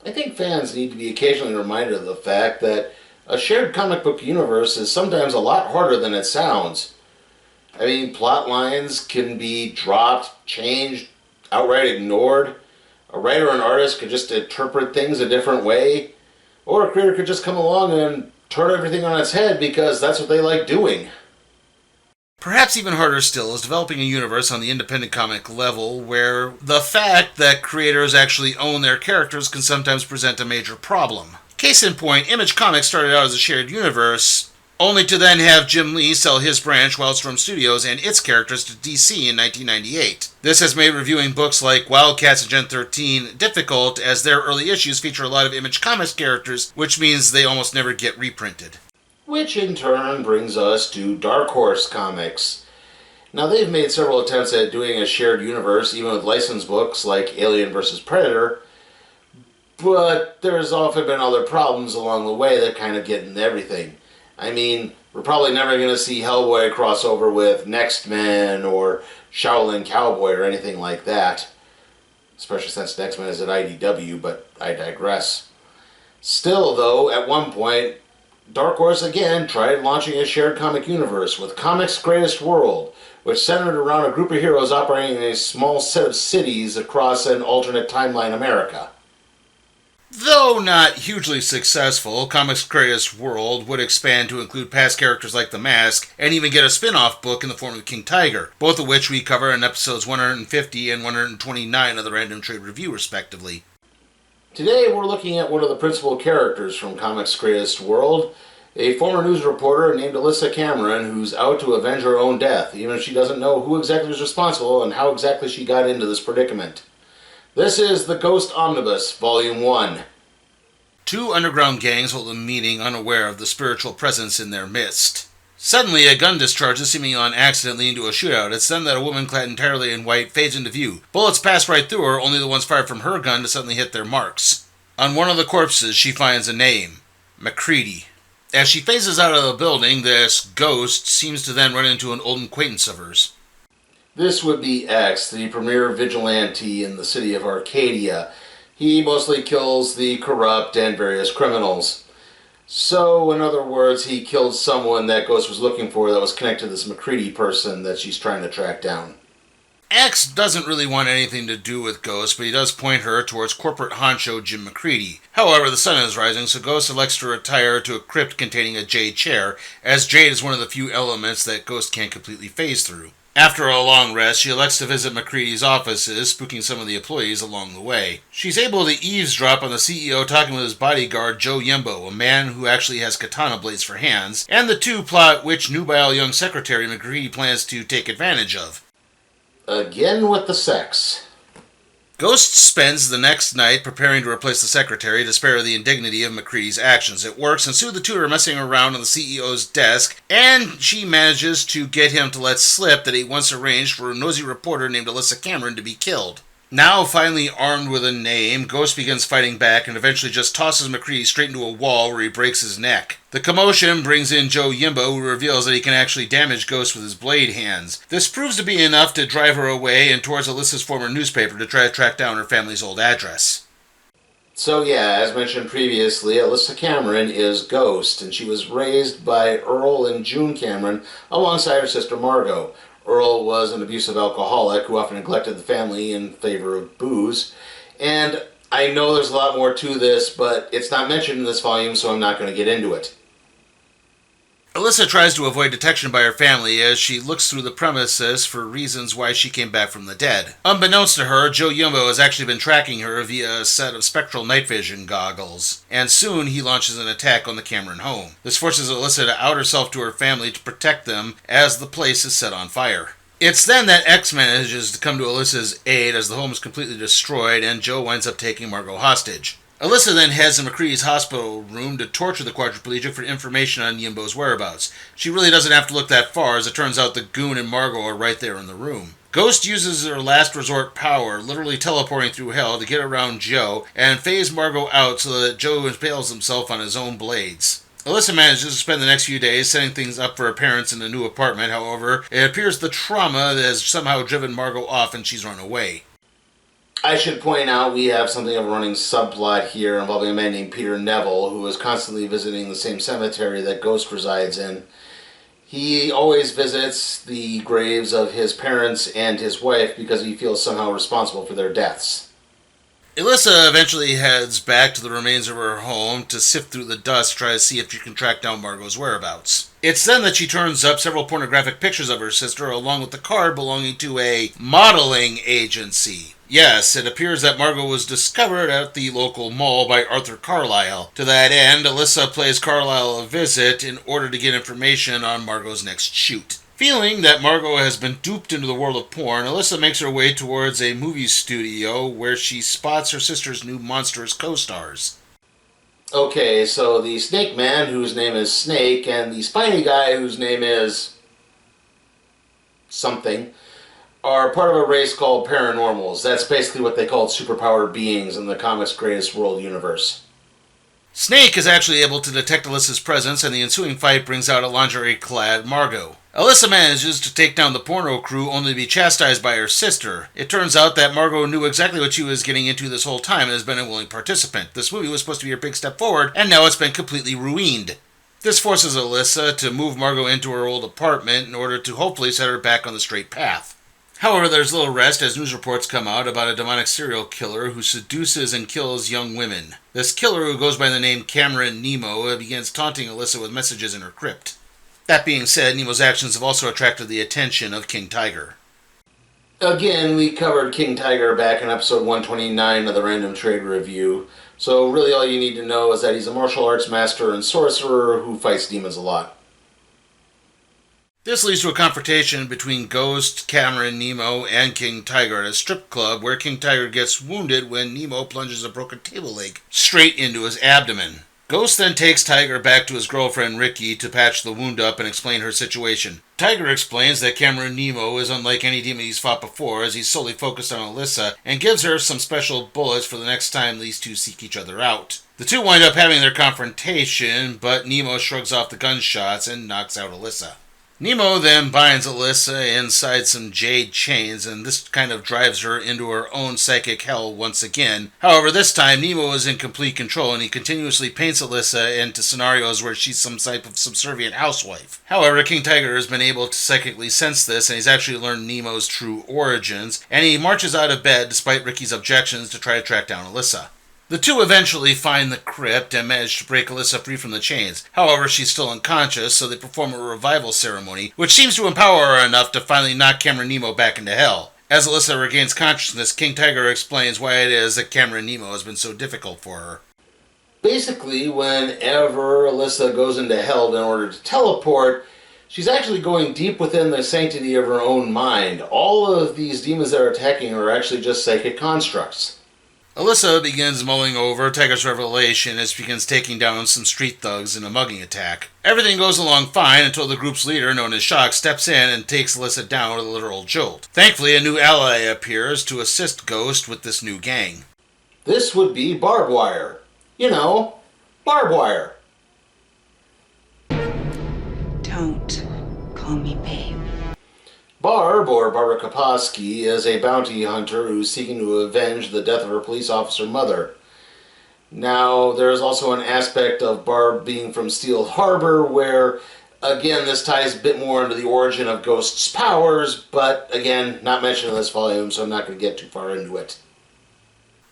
I think fans need to be occasionally reminded of the fact that a shared comic book universe is sometimes a lot harder than it sounds. I mean, plot lines can be dropped, changed, outright ignored. A writer or an artist could just interpret things a different way, or a creator could just come along and turn everything on its head because that's what they like doing. Perhaps even harder still is developing a universe on the independent comic level where the fact that creators actually own their characters can sometimes present a major problem. Case in point, Image Comics started out as a shared universe, only to then have Jim Lee sell his branch, Wildstorm Studios, and its characters to DC in 1998. This has made reviewing books like Wildcats and Gen 13 difficult, as their early issues feature a lot of Image Comics characters, which means they almost never get reprinted. Which in turn brings us to Dark Horse Comics. Now, they've made several attempts at doing a shared universe, even with licensed books like Alien vs. Predator, but there's often been other problems along the way that kind of get into everything. I mean, we're probably never going to see Hellboy cross over with Next Men or Shaolin Cowboy or anything like that. Especially since Next Men is at IDW, but I digress. Still, though, at one point, Dark Horse again tried launching a shared comic universe with Comics Greatest World, which centered around a group of heroes operating in a small set of cities across an alternate timeline America. Though not hugely successful, Comics Greatest World would expand to include past characters like The Mask, and even get a spin-off book in the form of King Tiger, both of which we cover in episodes 150 and 129 of the Random Trade Review, respectively. Today we're looking at one of the principal characters from Comics Greatest World, a former news reporter named Alyssa Cameron, who's out to avenge her own death, even if she doesn't know who exactly is responsible and how exactly she got into this predicament. This is The Ghost Omnibus, Volume 1. Two underground gangs hold a meeting unaware of the spiritual presence in their midst. Suddenly, a gun discharges seemingly on accident leading to a shootout. It's then that a woman clad entirely in white fades into view. Bullets pass right through her, only the ones fired from her gun to suddenly hit their marks. On one of the corpses, she finds a name, MacLeod. As she phases out of the building, this ghost seems to then run into an old acquaintance of hers. This would be X, the premier vigilante in the city of Arcadia. He mostly kills the corrupt and various criminals. So, in other words, he killed someone that Ghost was looking for that was connected to this MacLeod person that she's trying to track down. X doesn't really want anything to do with Ghost, but he does point her towards corporate honcho Jim MacLeod. However, the sun is rising, so Ghost elects to retire to a crypt containing a jade chair, as jade is one of the few elements that Ghost can't completely phase through. After a long rest, she elects to visit MacLeod's offices, spooking some of the employees along the way. She's able to eavesdrop on the CEO talking with his bodyguard, Joe Yembo, a man who actually has katana blades for hands, and the two plot which nubile young secretary MacLeod plans to take advantage of. Again with the sex. Ghost spends the next night preparing to replace the secretary to spare the indignity of MacLeod's actions. It works, and soon the two are messing around on the CEO's desk, and she manages to get him to let slip that he once arranged for a nosy reporter named Alyssa Cameron to be killed. Now, finally armed with a name, Ghost begins fighting back and eventually just tosses MacLeod straight into a wall where he breaks his neck. The commotion brings in Joe Yimbo, who reveals that he can actually damage Ghost with his blade hands. This proves to be enough to drive her away and towards Alyssa's former newspaper to try to track down her family's old address. So yeah, as mentioned previously, Alyssa Cameron is Ghost, and she was raised by Earl and June Cameron alongside her sister Margot. Earl was an abusive alcoholic who often neglected the family in favor of booze. And I know there's a lot more to this, but it's not mentioned in this volume, so I'm not going to get into it. Alyssa tries to avoid detection by her family as she looks through the premises for reasons why she came back from the dead. Unbeknownst to her, Joe Yumbo has actually been tracking her via a set of spectral night vision goggles, and soon he launches an attack on the Cameron home. This forces Alyssa to out herself to her family to protect them as the place is set on fire. It's then that X manages to come to Alyssa's aid as the home is completely destroyed and Joe winds up taking Margot hostage. Alyssa then heads to MacLeod's hospital room to torture the quadriplegic for information on Yimbo's whereabouts. She really doesn't have to look that far, as it turns out the goon and Margot are right there in the room. Ghost uses her last resort power, literally teleporting through hell, to get around Joe and phase Margot out so that Joe impales himself on his own blades. Alyssa manages to spend the next few days setting things up for her parents in a new apartment. However, it appears the trauma has somehow driven Margot off and she's run away. I should point out we have something of a running subplot here involving a man named Peter Neville who is constantly visiting the same cemetery that Ghost resides in. He always visits the graves of his parents and his wife because he feels somehow responsible for their deaths. Alyssa eventually heads back to the remains of her home to sift through the dust to try to see if she can track down Margot's whereabouts. It's then that she turns up several pornographic pictures of her sister along with the card belonging to a modeling agency. Yes, it appears that Margot was discovered at the local mall by Arthur Carlyle. To that end, Alyssa plays Carlyle a visit in order to get information on Margot's next shoot. Feeling that Margot has been duped into the world of porn, Alyssa makes her way towards a movie studio where she spots her sister's new monstrous co-stars. Okay, so the Snake Man, whose name is Snake, and the Spiny Guy, whose name is something, are part of a race called Paranormals. That's basically what they called superpowered beings in the comics' greatest world universe. Snake is actually able to detect Alyssa's presence, and the ensuing fight brings out a lingerie-clad Margot. Alyssa manages to take down the porno crew only to be chastised by her sister. It turns out that Margot knew exactly what she was getting into this whole time and has been a willing participant. This movie was supposed to be her big step forward, and now it's been completely ruined. This forces Alyssa to move Margot into her old apartment in order to hopefully set her back on the straight path. However, there's little rest as news reports come out about a demonic serial killer who seduces and kills young women. This killer, who goes by the name Cameron Nemo, begins taunting Alyssa with messages in her crypt. That being said, Nemo's actions have also attracted the attention of King Tiger. Again, we covered King Tiger back in episode 129 of the Random Trade Review, so really all you need to know is that he's a martial arts master and sorcerer who fights demons a lot. This leads to a confrontation between Ghost, Cameron, Nemo, and King Tiger at a strip club where King Tiger gets wounded when Nemo plunges a broken table leg straight into his abdomen. Ghost then takes Tiger back to his girlfriend Ricky to patch the wound up and explain her situation. Tiger explains that Cameron Nemo is unlike any demon he's fought before, as he's solely focused on Alyssa, and gives her some special bullets for the next time these two seek each other out. The two wind up having their confrontation, but Nemo shrugs off the gunshots and knocks out Alyssa. Nemo then binds Alyssa inside some jade chains, and this kind of drives her into her own psychic hell once again. However, this time Nemo is in complete control, and he continuously paints Alyssa into scenarios where she's some type of subservient housewife. However, King Tiger has been able to psychically sense this, and he's actually learned Nemo's true origins, and he marches out of bed despite Ricky's objections to try to track down Alyssa. The two eventually find the crypt and manage to break Alyssa free from the chains. However, she's still unconscious, so they perform a revival ceremony, which seems to empower her enough to finally knock Cameron Nemo back into hell. As Alyssa regains consciousness, King Tiger explains why it is that Cameron Nemo has been so difficult for her. Basically, whenever Alyssa goes into hell in order to teleport, she's actually going deep within the sanctity of her own mind. All of these demons that are attacking her are actually just psychic constructs. Alyssa begins mulling over Tiger's revelation as she begins taking down some street thugs in a mugging attack. Everything goes along fine until the group's leader, known as Shock, steps in and takes Alyssa down with a literal jolt. Thankfully, a new ally appears to assist Ghost with this new gang. This would be Barb Wire. You know, Barb Wire. Don't call me babe. Barb, or Barbara Kaposky, is a bounty hunter who's seeking to avenge the death of her police officer mother. Now, there is also an aspect of Barb being from Steel Harbor where, again, this ties a bit more into the origin of Ghost's powers, but, again, not mentioned in this volume, so I'm not going to get too far into it.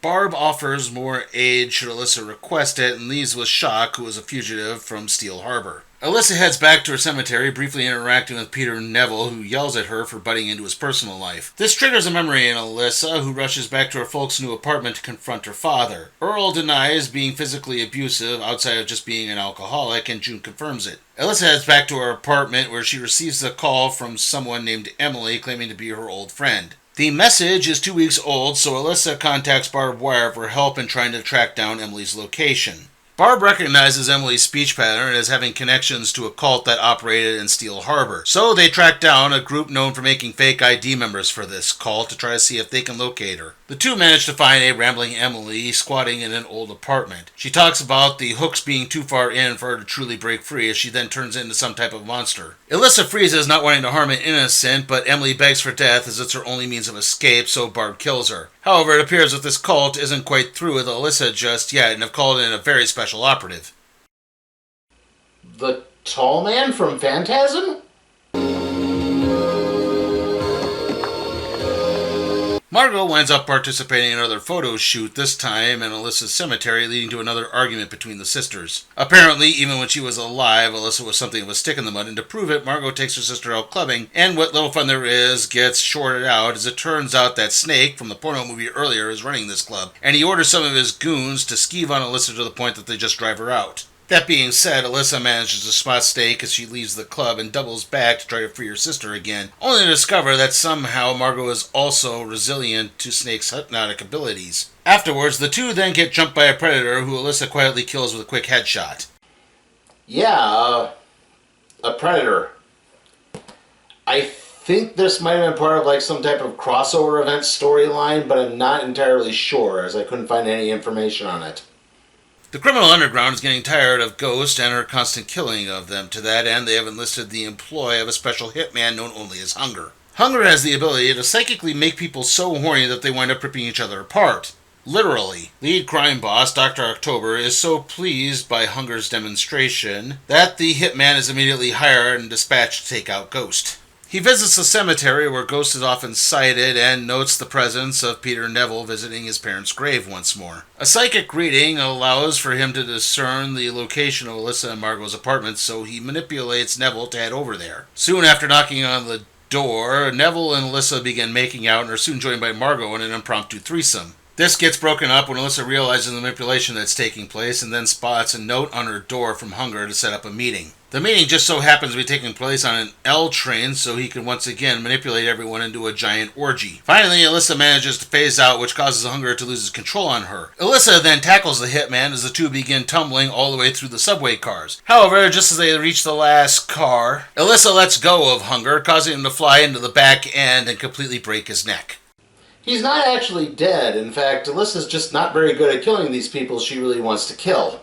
Barb offers more aid should Alyssa request it and leaves with Shock, who is a fugitive from Steel Harbor. Alyssa heads back to her cemetery, briefly interacting with Peter Neville, who yells at her for butting into his personal life. This triggers a memory in Alyssa, who rushes back to her folks' new apartment to confront her father. Earl denies being physically abusive outside of just being an alcoholic, and June confirms it. Alyssa heads back to her apartment, where she receives a call from someone named Emily, claiming to be her old friend. The message is 2 weeks old, so Alyssa contacts Barbed Wire for help in trying to track down Emily's location. Barb recognizes Emily's speech pattern as having connections to a cult that operated in Steel Harbor, so they track down a group known for making fake ID members for this cult to try to see if they can locate her. The two manage to find a rambling Emily squatting in an old apartment. She talks about the hooks being too far in for her to truly break free as she then turns into some type of monster. Alyssa freezes, not wanting to harm an innocent, but Emily begs for death as it's her only means of escape, so Barb kills her. However, it appears that this cult isn't quite through with Alyssa just yet and have called in a very special operative. The tall man from Phantasm? Margot winds up participating in another photo shoot, this time in Alyssa's cemetery, leading to another argument between the sisters. Apparently, even when she was alive, Alyssa was something of a stick in the mud, and to prove it, Margot takes her sister out clubbing, and what little fun there is gets shorted out as it turns out that Snake, from the porno movie earlier, is running this club, and he orders some of his goons to skeeve on Alyssa to the point that they just drive her out. That being said, Alyssa manages to spot Snake as she leaves the club and doubles back to try to free her sister again, only to discover that somehow Margot is also resilient to Snake's hypnotic abilities. Afterwards, the two then get jumped by a predator who Alyssa quietly kills with a quick headshot. Yeah, a predator. I think this might have been part of like some type of crossover event storyline, but I'm not entirely sure as I couldn't find any information on it. The criminal underground is getting tired of Ghost and her constant killing of them. To that end, they have enlisted the employ of a special hitman known only as Hunger. Hunger has the ability to psychically make people so horny that they wind up ripping each other apart. Literally. Lead crime boss, Dr. October, is so pleased by Hunger's demonstration that the hitman is immediately hired and dispatched to take out Ghost. He visits the cemetery where Ghost is often sighted and notes the presence of Peter Neville visiting his parents' grave once more. A psychic reading allows for him to discern the location of Alyssa and Margot's apartment, so he manipulates Neville to head over there. Soon after knocking on the door, Neville and Alyssa begin making out and are soon joined by Margot in an impromptu threesome. This gets broken up when Alyssa realizes the manipulation that's taking place and then spots a note on her door from Hunger to set up a meeting. The meeting just so happens to be taking place on an L train, so he can once again manipulate everyone into a giant orgy. Finally, Alyssa manages to phase out, which causes Hunger to lose his control on her. Alyssa then tackles the hitman as the two begin tumbling all the way through the subway cars. However, just as they reach the last car, Alyssa lets go of Hunger, causing him to fly into the back end and completely break his neck. He's not actually dead. In fact, Alyssa's just not very good at killing these people she really wants to kill.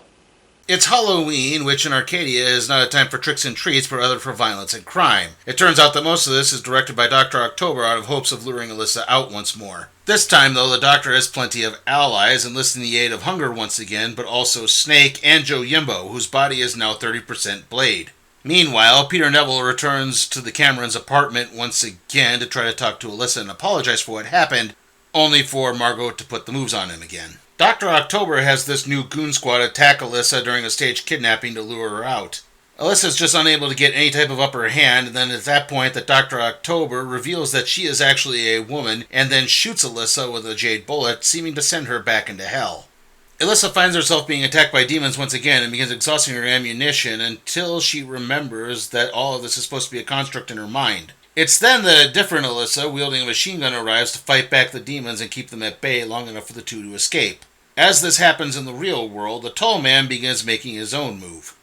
It's Halloween, which in Arcadia is not a time for tricks and treats, but rather for violence and crime. It turns out that most of this is directed by Dr. October out of hopes of luring Alyssa out once more. This time, though, the Doctor has plenty of allies, enlisting the aid of Hunger once again, but also Snake and Joe Yimbo, whose body is now 30% blade. Meanwhile, Peter Neville returns to the Cameron's apartment once again to try to talk to Alyssa and apologize for what happened, only for Margot to put the moves on him again. Dr. October has this new goon squad attack Alyssa during a staged kidnapping to lure her out. Alyssa's just unable to get any type of upper hand, and then at that point that Dr. October reveals that she is actually a woman, and then shoots Alyssa with a jade bullet, seeming to send her back into hell. Alyssa finds herself being attacked by demons once again and begins exhausting her ammunition until she remembers that all of this is supposed to be a construct in her mind. It's then that a different Alyssa, wielding a machine gun, arrives to fight back the demons and keep them at bay long enough for the two to escape. As this happens in the real world, the tall man begins making his own move.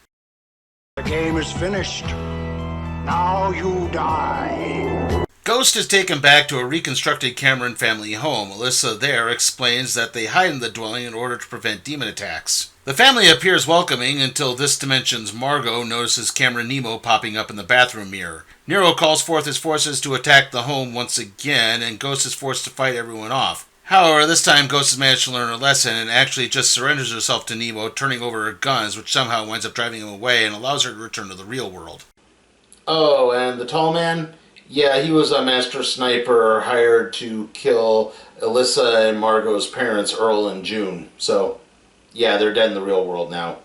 The game is finished. Now you die. Ghost is taken back to a reconstructed Cameron family home. Alyssa there explains that they hide in the dwelling in order to prevent demon attacks. The family appears welcoming until this dimension's Margot notices Cameron Nemo popping up in the bathroom mirror. Nero calls forth his forces to attack the home once again, and Ghost is forced to fight everyone off. However, this time Ghost has managed to learn her lesson and actually just surrenders herself to Nemo, turning over her guns, which somehow winds up driving him away and allows her to return to the real world. Oh, and the tall man? Yeah, he was a master sniper hired to kill Alyssa and Margot's parents, Earl and June. So, yeah, they're dead in the real world now.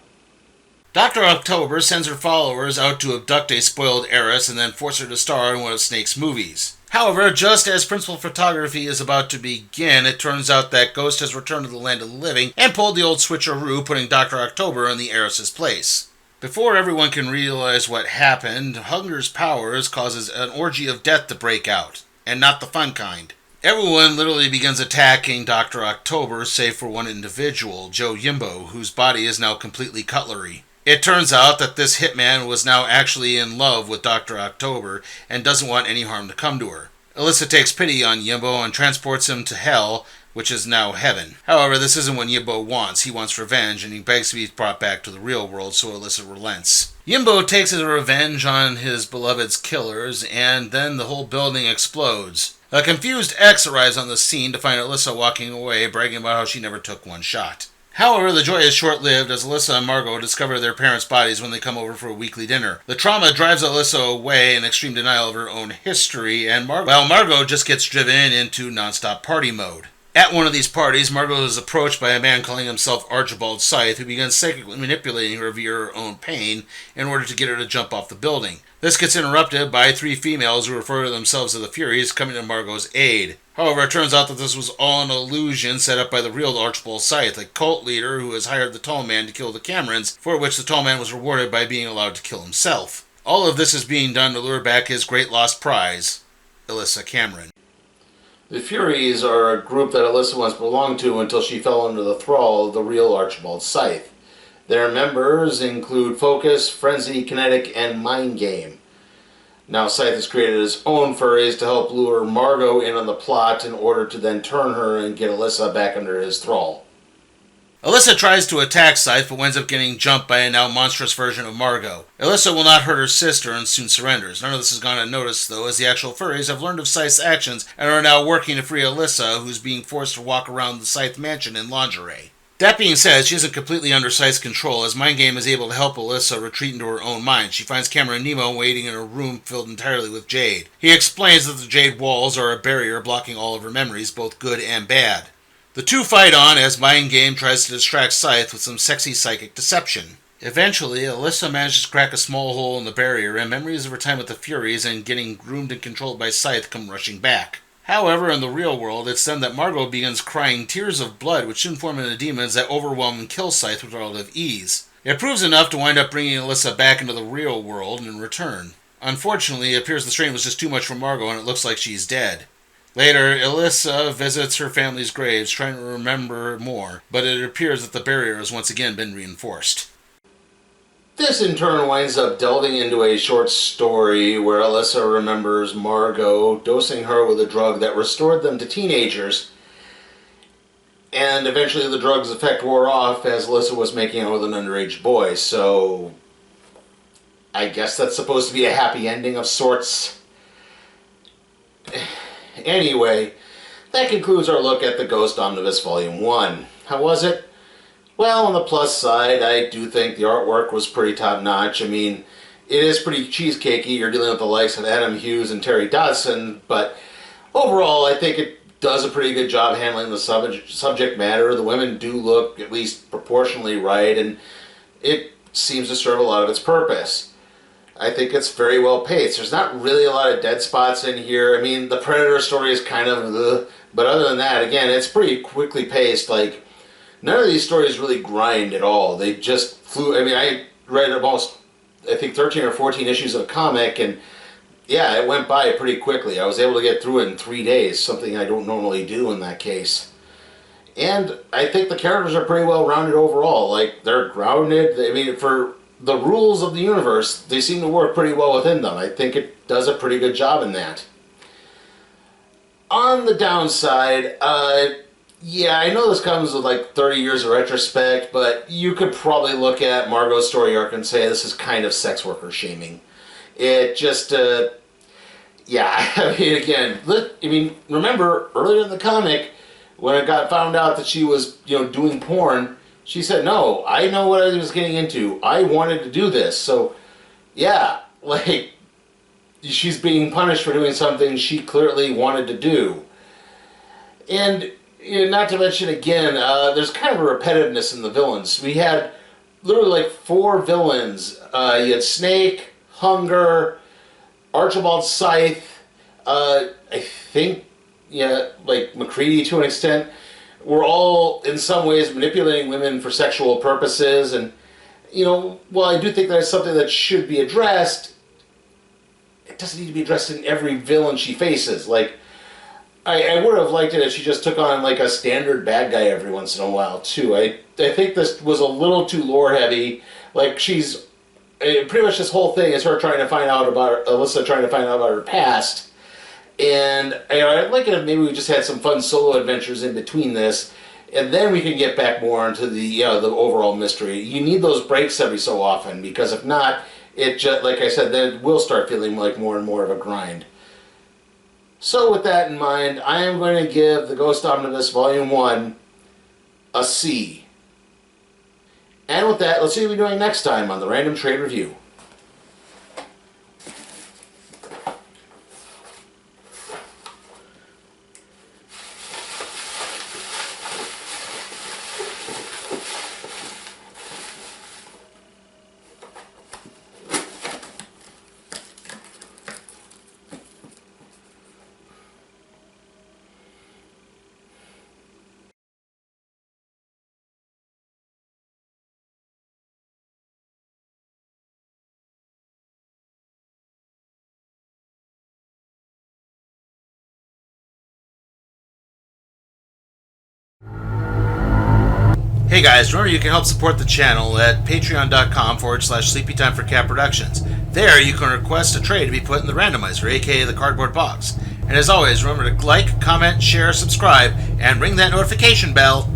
Dr. October sends her followers out to abduct a spoiled heiress and then force her to star in one of Snake's movies. However, just as principal photography is about to begin, it turns out that Ghost has returned to the land of the living and pulled the old switcheroo, putting Dr. October in the heiress's place. Before everyone can realize what happened, Hunger's powers causes an orgy of death to break out, and not the fun kind. Everyone literally begins attacking Dr. October, save for one individual, Joe Yimbo, whose body is now completely cutlery. It turns out that this hitman was now actually in love with Dr. October and doesn't want any harm to come to her. Alyssa takes pity on Yimbo and transports him to hell, which is now heaven. However, this isn't what Yimbo wants. He wants revenge, and he begs to be brought back to the real world, so Alyssa relents. Yimbo takes his revenge on his beloved's killers, and then the whole building explodes. A confused X arrives on the scene to find Alyssa walking away, bragging about how she never took one shot. However, the joy is short-lived as Alyssa and Margot discover their parents' bodies when they come over for a weekly dinner. The trauma drives Alyssa away in extreme denial of her own history, and Margot just gets driven into non-stop party mode. At one of these parties, Margot is approached by a man calling himself Archibald Scythe, who begins psychically manipulating her via her own pain in order to get her to jump off the building. This gets interrupted by three females who refer to themselves as the Furies coming to Margot's aid. However, it turns out that this was all an illusion set up by the real Archibald Scythe, a cult leader who has hired the Tall Man to kill the Camerons, for which the Tall Man was rewarded by being allowed to kill himself. All of this is being done to lure back his great lost prize, Alyssa Cameron. The Furies are a group that Alyssa once belonged to until she fell under the thrall of the real Archibald Scythe. Their members include Focus, Frenzy, Kinetic, and Mind Game. Now Scythe has created his own furries to help lure Margot in on the plot in order to then turn her and get Alyssa back under his thrall. Alyssa tries to attack Scythe but winds up getting jumped by a now monstrous version of Margot. Alyssa will not hurt her sister and soon surrenders. None of this has gone unnoticed though, as the actual furries have learned of Scythe's actions and are now working to free Alyssa, who's being forced to walk around the Scythe mansion in lingerie. That being said, she isn't completely under Scythe's control, as Mind Game is able to help Alyssa retreat into her own mind. She finds Cameron Nemo waiting in a room filled entirely with jade. He explains that the jade walls are a barrier blocking all of her memories, both good and bad. The two fight on as Mind Game tries to distract Scythe with some sexy psychic deception. Eventually, Alyssa manages to crack a small hole in the barrier, and memories of her time with the Furies and getting groomed and controlled by Scythe come rushing back. However, in the real world, it's then that Margot begins crying tears of blood, which soon form into demons that overwhelm and kill Scythe with relative ease. It proves enough to wind up bringing Alyssa back into the real world in return. Unfortunately, it appears the strain was just too much for Margot, and it looks like she's dead. Later, Alyssa visits her family's graves, trying to remember more, but it appears that the barrier has once again been reinforced. This in turn winds up delving into a short story where Alyssa remembers Margot dosing her with a drug that restored them to teenagers, and eventually the drug's effect wore off as Alyssa was making out with an underage boy, so I guess that's supposed to be a happy ending of sorts. Anyway, that concludes our look at the Ghost Omnibus Volume 1. How was it? Well, on the plus side, I do think the artwork was pretty top-notch. I mean, it is pretty cheesecakey. You're dealing with the likes of Adam Hughes and Terry Dodson, but overall, I think it does a pretty good job handling the subject matter. The women do look at least proportionally right, and it seems to serve a lot of its purpose. I think it's very well paced. There's not really a lot of dead spots in here. I mean, the Predator story is kind of but other than that, again, it's pretty quickly paced. Like, none of these stories really grind at all. They just flew. I mean, I read almost, I think, 13 or 14 issues of a comic, and yeah, it went by pretty quickly. I was able to get through it in 3 days, something I don't normally do in that case. And I think the characters are pretty well rounded overall. Like, they're grounded. I mean, for the rules of the universe, they seem to work pretty well within them. I think it does a pretty good job in that. On the downside, yeah, I know this comes with like 30 years of retrospect, but you could probably look at Margot's story arc and say this is kind of sex worker shaming. It just, yeah, I mean, again, remember earlier in the comic when it got found out that she was, doing porn, she said, no, I know what I was getting into. I wanted to do this. So, yeah, like, she's being punished for doing something she clearly wanted to do. And, not to mention, again, there's kind of a repetitiveness in the villains. We had literally like 4 villains. You had Snake, Hunger, Archibald Scythe, I think, like McCready to an extent. We're all, in some ways, manipulating women for sexual purposes, and, while I do think that's something that should be addressed, it doesn't need to be addressed in every villain she faces. Like, I would have liked it if she just took on like a standard bad guy every once in a while too. I think this was a little too lore heavy. Like she's pretty much this whole thing is her trying to find out about Alyssa trying to find out about her past. And I'd like it if maybe we just had some fun solo adventures in between this, and then we can get back more into the the overall mystery. You need those breaks every so often because if not, it just like I said, then it will start feeling like more and more of a grind. So with that in mind, I am going to give the Ghost Omnibus Volume 1 a C. And with that, let's see what we're doing next time on the Random Trade Review. Hey guys, remember you can help support the channel at patreon.com/sleepytimeforcat productions. There you can request a trade to be put in the randomizer, aka the cardboard box. And as always, remember to like, comment, share, subscribe, and ring that notification bell